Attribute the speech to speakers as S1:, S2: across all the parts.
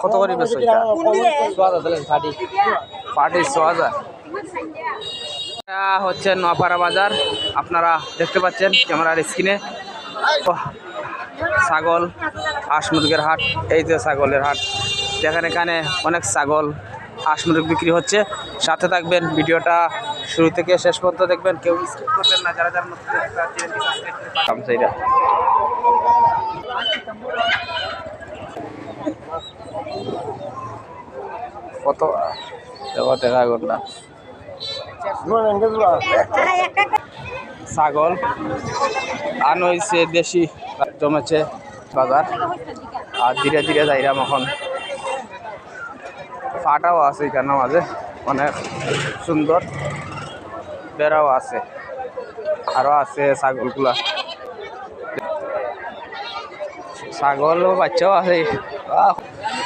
S1: কত করে বেচো এটা? 6000 পাটি 6000। হচ্ছে নোয়াপাড়া বাজার, আপনারা দেখতে পাচ্ছেন ক্যামেরার স্ক্রিনে। ছাগল হাঁস মুরগের হাট, এই যে ছাগলের হাট। দেখেন এখানে অনেক ছাগল হাঁস মুরগ বিক্রি হচ্ছে। সাথে থাকবেন, ভিডিওটা শুরু থেকে শেষ পর্যন্ত দেখবেন, কেউ স্কিপ করবেন না। যারা যারা নতুন কত দেখা ঘন্টা ছাগল আনো হয়েছে দেশি জমেছে বাজার। আর ধীরে ধীরে যাইরাম এখন। ফাটাও আছে এখানে মাঝে, অনেক সুন্দর বেড়াও আছে, আরো আছে ছাগলগুলা। ছাগল বাচ্চাও আছে,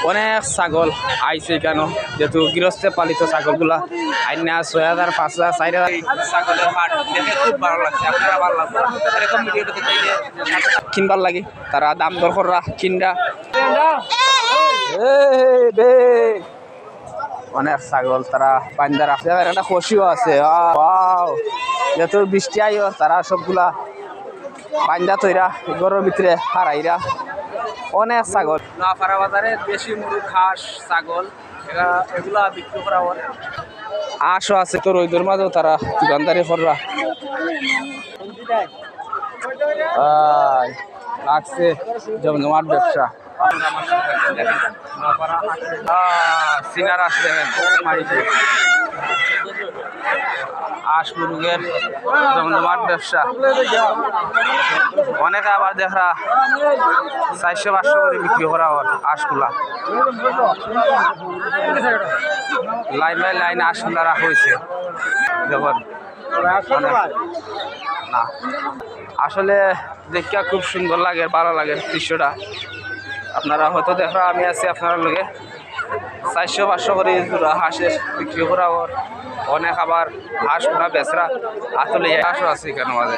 S1: অনেক ছাগল আইছে কেন, যেহেতু গৃহস্থে পালিত ছাগলগুলা আইনা 6000 5000 4000 ছাগলের হাট দেখে খুব ভালো লাগছে। আপনারা ভালো লাগবে এরকম ভিডিওটা দেখে কিনবার লাগে, তারা দাম দর করা কিনরা। অনেক ছাগল তারা পাঞ্জা রাখছে, একটা খসিও আছে। যেহেতু বৃষ্টি আইও, তারা সবগুলা পাঞ্জা তৈরা ঘরের ভিতরে হারাইরা। অনেক ছাগল নোয়াপাড়া বাজারে দেশি মুরগ হাঁস ছাগল এগুলা বিক্রি করা হয়। হাঁসও আছে, তো রোদের মাঝেও তারা দোকানদারি করা লাগছে জমজমাট ব্যবসা। সিনার আসলে হাঁস মুরগের জমজমাট ব্যবসা। অনেকে আবার দেখা 400-500 করে বিক্রি করা হয় হাঁসগুলা। লাইন বাই লাইন হাঁসগুলা রাখা হয়েছে দেখুন। না আসলে দেখতে খুব সুন্দর লাগে, ভালো লাগে দৃশ্যটা। আপনারা হয়তো দেখা, আমি আছি আপনার লগে। 400-500 করে হাঁসের বিক্রি করা ওর। অনেক আবার হাঁস বেচরা আসলে হাঁসও আছে এখানে মাঝে।